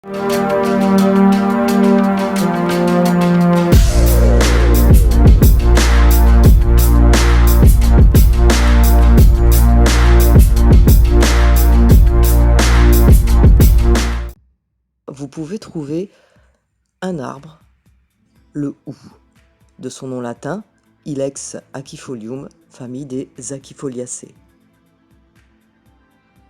Vous pouvez trouver un arbre, le hou, de son nom latin, Ilex aquifolium, famille des Aquifoliacées.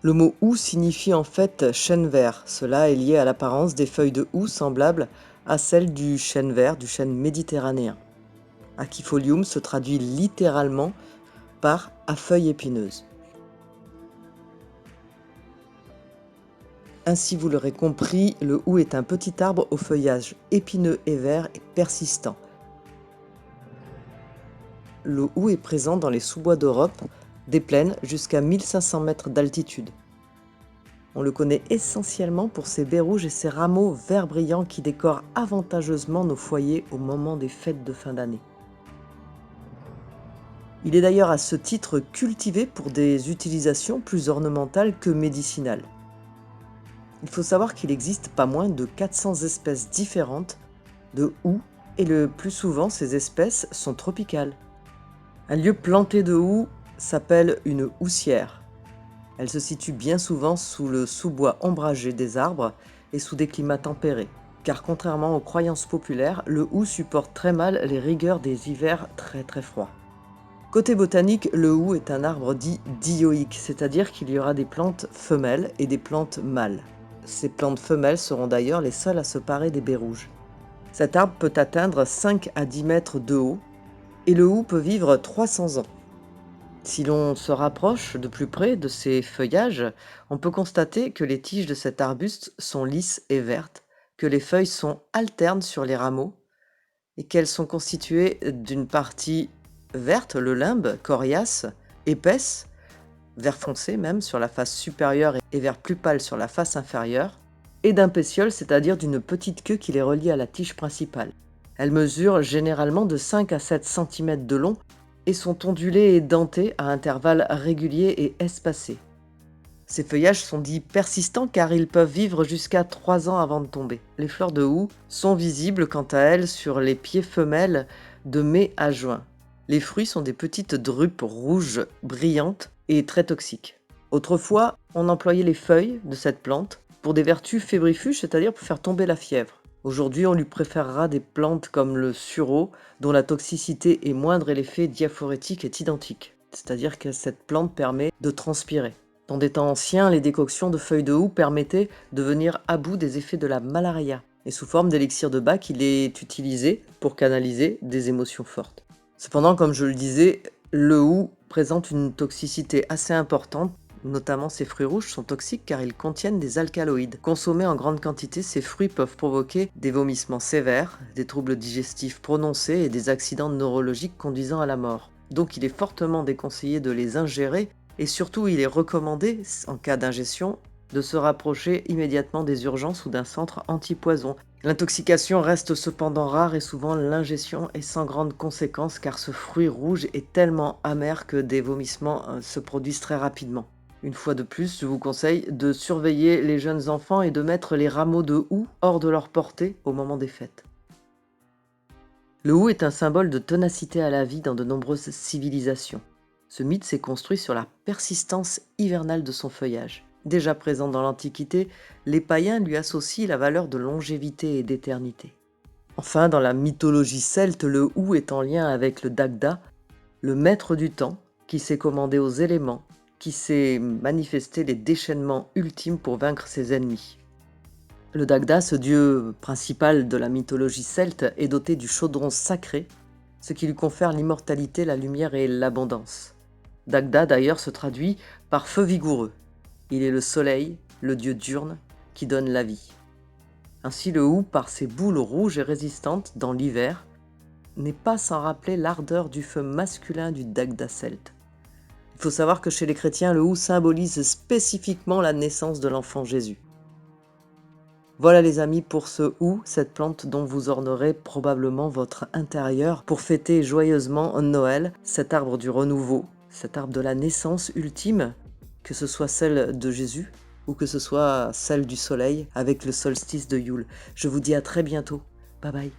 Le mot hou signifie en fait chêne vert. Cela est lié à l'apparence des feuilles de hou semblables à celles du chêne vert, du chêne méditerranéen. Aquifolium se traduit littéralement par à feuilles épineuses. Ainsi, vous l'aurez compris, le hou est un petit arbre au feuillage épineux et vert et persistant. Le hou est présent dans les sous-bois d'Europe, des plaines jusqu'à 1500 mètres d'altitude. On le connaît essentiellement pour ses baies rouges et ses rameaux vert brillant qui décorent avantageusement nos foyers au moment des fêtes de fin d'année. Il est d'ailleurs à ce titre cultivé pour des utilisations plus ornementales que médicinales. Il faut savoir qu'il existe pas moins de 400 espèces différentes de hou et le plus souvent ces espèces sont tropicales. Un lieu planté de hou s'appelle une houssière. Elle se situe bien souvent sous le sous-bois ombragé des arbres et sous des climats tempérés, car contrairement aux croyances populaires, le hou supporte très mal les rigueurs des hivers très froids. Côté botanique, le hou est un arbre dit dioïque, c'est-à-dire qu'il y aura des plantes femelles et des plantes mâles. Ces plantes femelles seront d'ailleurs les seules à se parer des baies rouges. Cet arbre peut atteindre 5 à 10 mètres de haut et le hou peut vivre 300 ans. Si l'on se rapproche de plus près de ses feuillages, on peut constater que les tiges de cet arbuste sont lisses et vertes, que les feuilles sont alternes sur les rameaux et qu'elles sont constituées d'une partie verte, le limbe, coriace, épaisse, vert foncé même sur la face supérieure et vert plus pâle sur la face inférieure, et d'un pétiole, c'est-à-dire d'une petite queue qui les relie à la tige principale. Elles mesurent généralement de 5 à 7 cm de long et sont ondulées et dentées à intervalles réguliers et espacés. Ces feuillages sont dits persistants car ils peuvent vivre jusqu'à 3 ans avant de tomber. Les fleurs de hou sont visibles quant à elles sur les pieds femelles de mai à juin. Les fruits sont des petites drupes rouges brillantes et très toxiques. Autrefois, on employait les feuilles de cette plante pour des vertus fébrifuges, c'est-à-dire pour faire tomber la fièvre. Aujourd'hui, on lui préférera des plantes comme le sureau, dont la toxicité est moindre et l'effet diaphorétique est identique. C'est-à-dire que cette plante permet de transpirer. Dans des temps anciens, les décoctions de feuilles de hou permettaient de venir à bout des effets de la malaria. Et sous forme d'élixir de Bach, il est utilisé pour canaliser des émotions fortes. Cependant, comme je le disais, le hou présente une toxicité assez importante. Notamment, ses fruits rouges sont toxiques car ils contiennent des alcaloïdes. Consommés en grande quantité, ces fruits peuvent provoquer des vomissements sévères, des troubles digestifs prononcés et des accidents neurologiques conduisant à la mort. Donc il est fortement déconseillé de les ingérer et surtout il est recommandé, en cas d'ingestion, de se rapprocher immédiatement des urgences ou d'un centre anti-poison. L'intoxication reste cependant rare et souvent l'ingestion est sans grande conséquence car ce fruit rouge est tellement amer que des vomissements se produisent très rapidement. Une fois de plus, je vous conseille de surveiller les jeunes enfants et de mettre les rameaux de hou hors de leur portée au moment des fêtes. Le hou est un symbole de ténacité à la vie dans de nombreuses civilisations. Ce mythe s'est construit sur la persistance hivernale de son feuillage. Déjà présent dans l'Antiquité, les païens lui associent la valeur de longévité et d'éternité. Enfin, dans la mythologie celte, le hou est en lien avec le Dagda, le maître du temps, qui s'est commandé aux éléments, qui s'est manifesté les déchaînements ultimes pour vaincre ses ennemis. Le Dagda, ce dieu principal de la mythologie celte, est doté du chaudron sacré, ce qui lui confère l'immortalité, la lumière et l'abondance. Dagda d'ailleurs se traduit par feu vigoureux. Il est le soleil, le dieu diurne, qui donne la vie. Ainsi le hou, par ses boules rouges et résistantes dans l'hiver, n'est pas sans rappeler l'ardeur du feu masculin du Dagda celte. Il faut savoir que chez les chrétiens, le hou symbolise spécifiquement la naissance de l'enfant Jésus. Voilà les amis pour ce hou, cette plante dont vous ornerez probablement votre intérieur pour fêter joyeusement Noël, cet arbre du renouveau, cet arbre de la naissance ultime, que ce soit celle de Jésus ou que ce soit celle du soleil avec le solstice de Yule. Je vous dis à très bientôt. Bye bye.